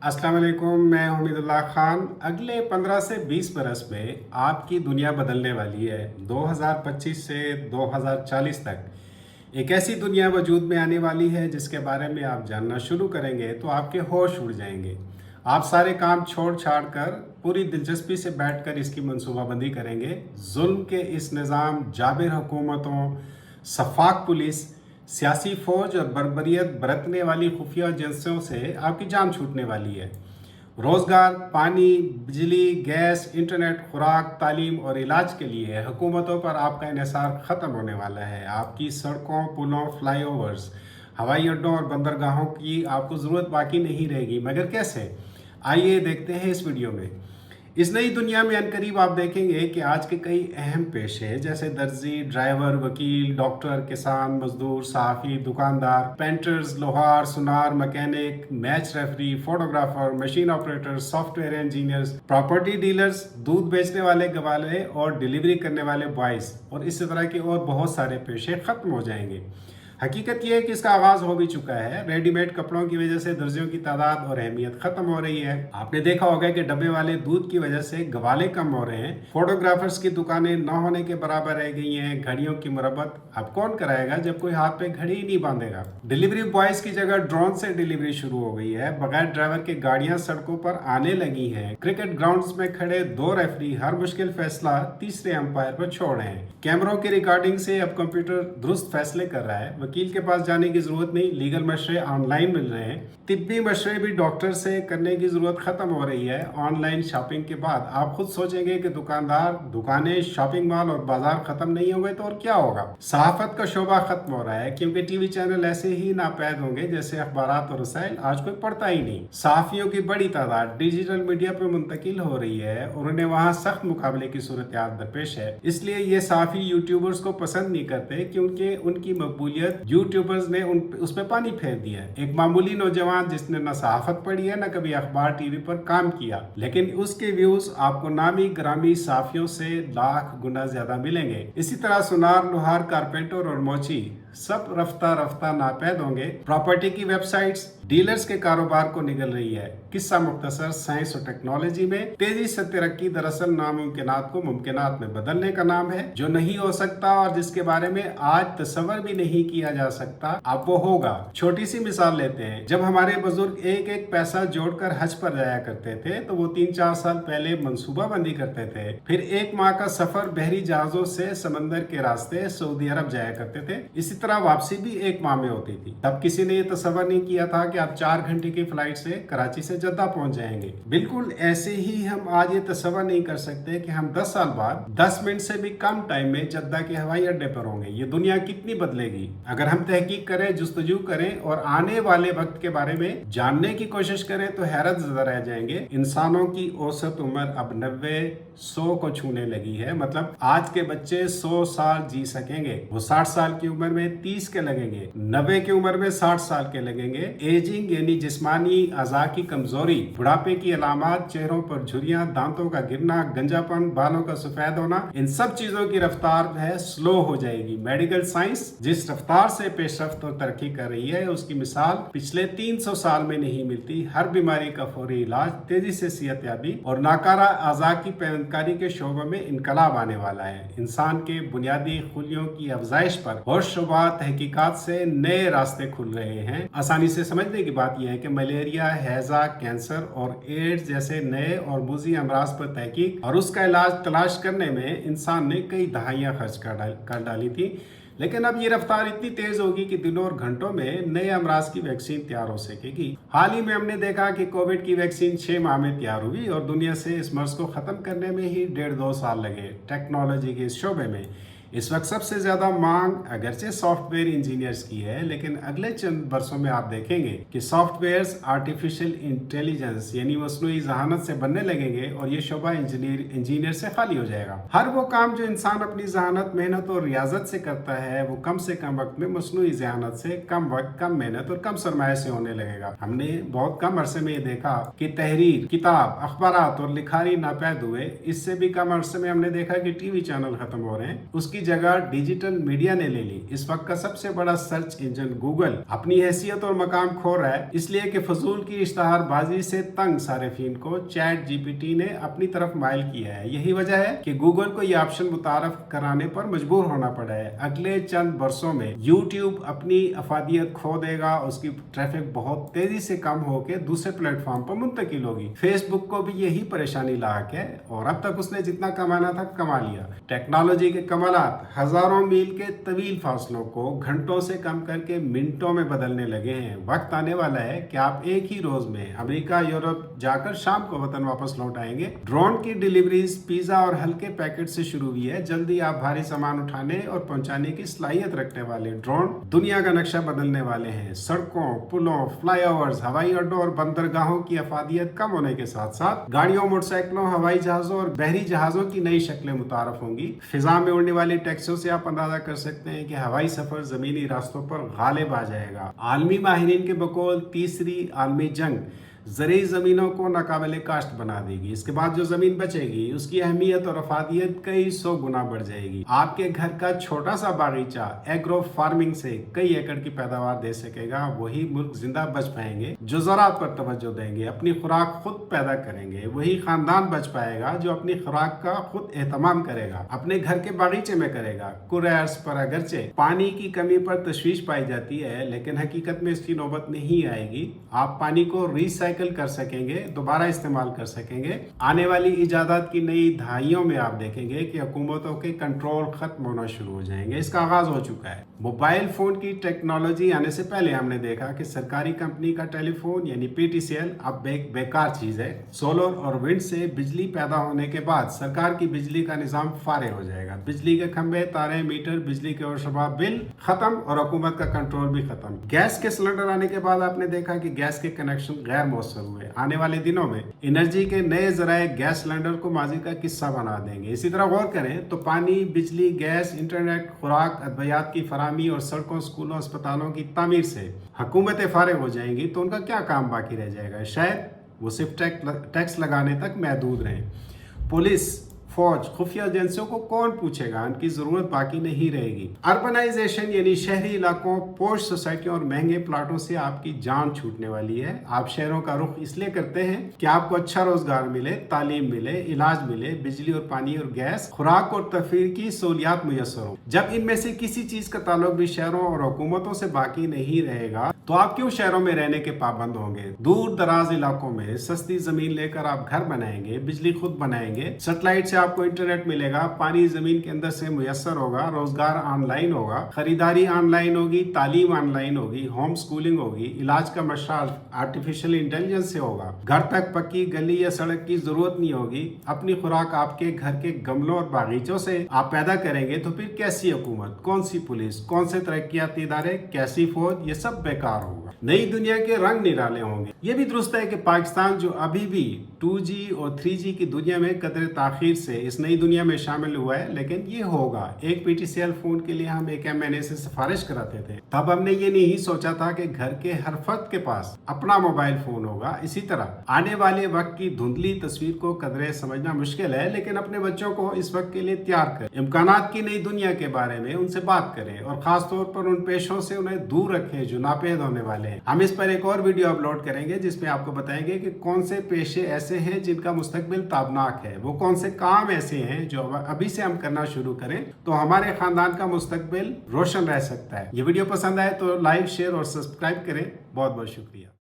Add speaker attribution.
Speaker 1: अस्सलाम वालेकुम। मैं हमीदुल्लाह खान। अगले 15 से 20 बरस में आपकी दुनिया बदलने वाली है। 2025 से 2040 तक एक ऐसी दुनिया वजूद में आने वाली है जिसके बारे में आप जानना शुरू करेंगे तो आपके होश उड़ जाएंगे। आप सारे काम छोड़ छाड़ कर पूरी दिलचस्पी से बैठकर इसकी मंसूबाबंदी करेंगे। जुल्म के इस निज़ाम, जाबिर हुकूमतों, शफाक पुलिस, सियासी फौज और बर्बरियत बरतने वाली खुफिया एजेंसियों से आपकी जान छूटने वाली है। रोज़गार, पानी, बिजली, गैस, इंटरनेट, खुराक, तालीम और इलाज के लिए हुकूमतों पर आपका इन्हिसार ख़त्म होने वाला है। आपकी सड़कों, पुलों, फ्लाईओवर्स, हवाई अड्डों और बंदरगाहों की आपको ज़रूरत बाकी नहीं रहेगी। मगर कैसे? आइए देखते हैं इस वीडियो में। इस नई दुनिया में अनकरीब आप देखेंगे कि आज के कई अहम पेशे जैसे दर्जी, ड्राइवर, वकील, डॉक्टर, किसान, मजदूर, सहाफ़ी, दुकानदार, पेंटर्स, लोहार, सुनार, mechanic, match referee, photographer, machine operator, software engineers, property dealers, दूध बेचने वाले गवाले और डिलीवरी करने वाले बॉयज़ और इसी तरह के और बहुत सारे पेशे ख़त्म हो जाएंगे। हकीकत यह है कि इसका आगाज़ हो भी चुका है। रेडीमेड कपड़ों की वजह से दर्जियों की तादाद और अहमियत ख़त्म हो रही है। आपने देखा होगा कि डब्बे वाले दूध की वजह से गवाले कम हो रहे हैं। फोटोग्राफर्स की दुकानें न होने के बराबर रह गई हैं। घड़ियों की मरम्मत अब कौन कराएगा जब कोई हाथ पे घड़ी ही नहीं बांधेगा। डिलीवरी बॉयज़ की जगह ड्रोन से डिलीवरी शुरू हो गई है। बगैर ड्राइवर के गाड़ियां सड़कों पर आने लगी हैं। क्रिकेट ग्राउंड्स में खड़े 2 रेफरी हर मुश्किल फैसला तीसरे अंपायर पर छोड़ रहे हैं। कैमरों की रिकॉर्डिंग से अब कंप्यूटर दुरुस्त फैसले कर रहा है। वकील के पास जाने की जरूरत नहीं, लीगल मशवरे ऑनलाइन मिल रहे हैं। तिब्बी मशवरे भी डॉक्टर से करने की जरूरत खत्म हो रही है। ऑनलाइन शॉपिंग के बाद आप खुद सोचेंगे कि दुकानदार, दुकानें, शॉपिंग मॉल और बाजार खत्म नहीं होंगे तो और क्या होगा। सहाफत का शोबा खत्म हो रहा है क्योंकि टीवी चैनल ऐसे ही नापैद होंगे जैसे अखबारात और रसायल आज कोई पढ़ता ही नहीं। सहाफियों की बड़ी तादाद डिजिटल मीडिया पर मुंतकिल हो रही है और उन्हें वहां सख्त मुकाबले की सूरत दरपेश है। इसलिए ये सहाफी यूट्यूबर्स को पसंद नहीं करते क्योंकि उनकी मकबूलियत यूट्यूबर्स ने उस पर पानी फेर दिया है। एक मामूली नौजवान जिसने न सहाफत पढ़ी है न कभी अखबार टीवी पर काम किया, लेकिन उसके व्यूज आपको नामी ग्रामी सहाफियों से लाख गुना ज्यादा मिलेंगे। इसी तरह सुनार, लोहार, कारपेंटर और मोची सब रफ्ता रफ्ता नापैद होंगे। प्रॉपर्टी की वेबसाइट्स डीलर्स के कारोबार को निगल रही है। किस्सा मुख्तसर, साइंस और टेक्नोलॉजी में तेजी से तरक्की दरअसल नामुमकिनात को मुमकिनात में बदलने का नाम है। जो नहीं हो सकता और जिसके बारे में आज तस्वर भी नहीं किया जा सकता, अब वो होगा। छोटी सी मिसाल लेते हैं। जब हमारे बुजुर्ग एक एक पैसा जोड़कर हज पर जाया करते थे तो वो 3-4 साल पहले मंसूबा बंदी करते थे। फिर 1 माह का सफर बहरी जहाजों से समंदर के रास्ते सऊदी अरब जाया करते थे। इसी तरह वापसी भी 1 माह में होती थी। तब किसी ने ये तस्वर नहीं किया था कि आप 4 घंटे की फ्लाइट से कराची से जद्दा पहुंच जाएंगे। बिल्कुल ऐसे ही हम आज ये तस्वर नहीं कर सकते कि हम 10 साल बाद 10 मिनट से भी कम टाइम में जद्दा के हवाई अड्डे पर होंगे। ये दुनिया कितनी बदलेगी। अगर हम तहकीक करें, जुस्तजू करें और आने वाले वक्त के बारे में जानने की कोशिश करें तो हैरत ज़दा रह जाएंगे। इंसानों की औसत उम्र अब 90-100 को छूने लगी है। मतलब आज के बच्चे 100 साल जी सकेंगे। वो 60 साल की उम्र में 30 के लगेंगे, 90 की उम्र में 60 साल के लगेंगे। एजिंग यानी जिस्मानी अज़ा की कमजोरी, बुढ़ापे की अलामत, चेहरों पर झुर्रियां, दांतों का गिरना, गंजापन, बालों का सफेद होना, इन सब चीजों की रफ्तार है स्लो हो जाएगी। मेडिकल साइंस जिस रफ्तार से पेशरफ्त और तरक्की कर रही है उसकी मिसाल पिछले 300 साल में नहीं मिलती। हर बीमारी का फौरी इलाज, तेजी से सेहत याबी और नाकारा अज़ा की पैवंदकारी के शोबे में इनकलाब आने वाला है। इंसान के बुनियादी खुलियों की अफजाइश पर होश शुबा तहकीकात से नए रास्ते खुल रहे हैं। आसानी से समझने की बात यह है कि मलेरिया, हैजा, कैंसर और एड्स जैसे नए और मुज़ी अमराज पर तहकीक और उसका इलाज तलाश करने में इंसान ने कई दहाइयां खर्च कर डाली थी। लेकिन अब ये रफ्तार इतनी तेज होगी कि दिनों और घंटों में नए अमराज की वैक्सीन तैयार हो सकेगी। हाल ही में हमने देखा कि कोविड की वैक्सीन 6 माह में तैयार हुई और दुनिया से इस मर्ज को खत्म करने में ही 1.5-2 साल लगे। टेक्नोलॉजी के इस शोबे में इस वक्त सबसे ज्यादा मांग अगरचे सॉफ्टवेयर इंजीनियर्स की है, लेकिन अगले चंद वर्षों में आप देखेंगे कि सॉफ्टवेयर्स आर्टिफिशियल इंटेलिजेंस यानी मसनूई जहानत से बनने लगेंगे और ये शोबा इंजीनियर से खाली हो जाएगा। हर वो काम जो इंसान अपनी जहानत, मेहनत और रियाजत से करता है वो कम से कम वक्त में मसनूई जहानत से कम वक्त, कम मेहनत और कम सरमाए से होने लगेगा। हमने बहुत कम अरसे में ये देखा कि तहरीर, किताब, अखबारात और लिखारी नापैद हुए। इससे भी कम अरसे में हमने देखा कि टीवी चैनल खत्म हो रहे हैं। उसकी जगह डिजिटल मीडिया ने ले ली। इस वक्त का सबसे बड़ा सर्च इंजन गूगल अपनी हैसियत और मकाम खो रहा है, इसलिए कि फजूल की इश्तहारबाजी से तंग सारिफिन को चैट जीपीटी ने अपनी तरफ माइल किया है। यही वजह है कि गूगल को यह ऑप्शन मुतारफ कराने पर मजबूर होना पड़ा है। अगले चंद बरसों में यूट्यूब अपनी अफादियत खो देगा, उसकी ट्रैफिक बहुत तेजी से कम होकर दूसरे प्लेटफॉर्म पर मुंतकिल होगी। फेसबुक को भी यही परेशानी लाक है और अब तक उसने जितना कमाना था कमा लिया। टेक्नोलॉजी के कमालात हजारों मील के तवील फासलों को घंटों से कम करके मिनटों में बदलने लगे हैं। वक्त आने वाला है कि आप एक ही रोज में अमेरिका, यूरोप जाकर शाम को वतन वापस लौट आएंगे। ड्रोन की डिलीवरीज पिज्जा और हल्के पैकेट से शुरू हुई है। जल्दी आप भारी सामान उठाने और पहुंचाने की सलाहियत रखने वाले ड्रोन दुनिया का नक्शा बदलने वाले हैं। सड़कों, पुलों, फ्लाईओवर्स, हवाई अड्डों और बंदरगाहों की अफादियत कम होने के साथ साथ गाड़ियों, मोटरसाइकिलों, हवाई जहाजों और बहरी जहाजों की नई शक्लें मुतारफ होंगी। फिजा में उड़ने वाली टैक्सियों से आप अंदाजा कर सकते हैं कि हवाई सफर जमीनी रास्तों पर गालिब आ जाएगा। आलमी माहिरीन के बकौल तीसरी आलमी जंग ज़रूरी ज़मीनों को नाकाबिले काश्त बना देगी। इसके बाद जो ज़मीन बचेगी उसकी अहमियत और अफादियत कई 100 गुना बढ़ जाएगी। आपके घर का छोटा सा बागीचा एग्रो फार्मिंग से कई एकड़ की पैदावार दे सकेगा। वही मुल्क जिंदा बच पाएंगे जो ज़राअत पर तवज्जो देंगे, अपनी खुराक खुद पैदा करेंगे। वही खानदान बच पाएगा जो अपनी खुराक का खुद एहतमाम करेगा, अपने घर के बागीचे में करेगा। कुरैर्स पर अगरचे पानी की कमी पर तशवीश पाई जाती है, लेकिन हकीकत में इसकी नौबत नहीं आएगी। आप पानी को रिसाइकिल कर सकेंगे, दोबारा इस्तेमाल कर सकेंगे। आने वाली इजादात की नई दहाइयों में आप देखेंगे कि हुकूमतों के कंट्रोल खत्म होना शुरू हो जाएंगे। इसका आगाज हो चुका है। मोबाइल फोन की टेक्नोलॉजी आने से पहले हमने देखा कि सरकारी कंपनी का टेलीफोन यानी पीटीसीएल अब एक बेकार चीज है। सोलर और विंड से बिजली पैदा होने के बाद सरकार की बिजली का निजाम फारिग हो जाएगा। बिजली के खंभे, तारे, मीटर, बिजली के और शबाब बिल खत्म और हुकूमत का कंट्रोल भी खत्म। गैस के सिलेंडर आने के बाद आपने देखा कि गैस के कनेक्शन गैर मौसर हुए। आने वाले दिनों में एनर्जी के नए जराए गैस सिलेंडर को माजी का किस्सा बना देंगे। इसी तरह गौर करें तो पानी, बिजली, गैस, इंटरनेट, खुराक, अद्वियात की फराहमी और सड़कों, स्कूलों, अस्पतालों की तामीर से हुकूमतें फारिग हो जाएंगी तो उनका क्या काम बाकी रह जाएगा? शायद वो सिर्फ टैक्स लगाने तक महदूद रहें। पुलिस, फौज, खुफिया एजेंसियों को कौन पूछेगा? उनकी जरूरत बाकी नहीं रहेगी। अर्बनाइजेशन यानी शहरी इलाकों, पोश सोसाइटियों और महंगे प्लाटों से आपकी जान छूटने वाली है। आप शहरों का रुख इसलिए करते हैं कि आपको अच्छा रोजगार मिले, तालीम मिले, इलाज मिले, बिजली और पानी और गैस, खुराक और तफरीह की सहूलियात मुयस्सर हो। जब इनमें से किसी चीज का ताल्लुक भी शहरों और हुकूमतों से बाकी नहीं रहेगा तो आप क्यों शहरों में रहने के पाबंद होंगे? दूर दराज इलाकों में सस्ती जमीन लेकर आप घर बनाएंगे, बिजली खुद बनाएंगे, सैटेलाइट से आपको इंटरनेट मिलेगा, पानी जमीन के अंदर से मुयस्सर होगा, रोजगार ऑनलाइन होगा, खरीदारी ऑनलाइन होगी, तालीम ऑनलाइन होगी, होम स्कूलिंग होगी, इलाज का मशाल आर्टिफिशियल इंटेलिजेंस से होगा। घर तक पक्की गली या सड़क की जरूरत नहीं होगी। अपनी खुराक आपके घर के गमलों और बागीचों से आप पैदा करेंगे तो फिर कैसी हुकूमत, कौन सी पुलिस, कौन से तरक्याती इदारे, कैसी फौज, ये सब बेकार होगा। नई दुनिया के रंग निराले होंगे। ये भी दुरुस्त है कि पाकिस्तान जो अभी भी 2G और 3G की दुनिया में कदर ताखीर से इस नई दुनिया में शामिल हुआ है, लेकिन ये होगा। एक पीटीसीएल फोन के लिए हम एक MNA से सिफारिश कराते थे, तब हमने ये नहीं सोचा था कि घर के हर फर्द के पास अपना मोबाइल फोन होगा। इसी तरह आने वाले वक्त की धुंधली तस्वीर को कदरे समझना मुश्किल है, लेकिन अपने बच्चों को इस वक्त के लिए तैयार करें। इम्कानात की नई दुनिया के बारे में उनसे बात करें और खास तौर पर उन पेशों से उन्हें दूर रखें जो नापेद होने वाले हैं। हम इस पर एक और वीडियो अपलोड करेंगे जिसमें आपको बताएंगे कि कौन से पेशे ऐसे हैं जिनका मुस्तकबिल ताबनाक है, वो कौन से काम ऐसे हैं जो अभी से हम करना शुरू करें तो हमारे खानदान का मुस्तकबिल रोशन रह सकता है। ये वीडियो पसंद आए तो लाइक, शेयर और सब्सक्राइब करें। बहुत बहुत शुक्रिया।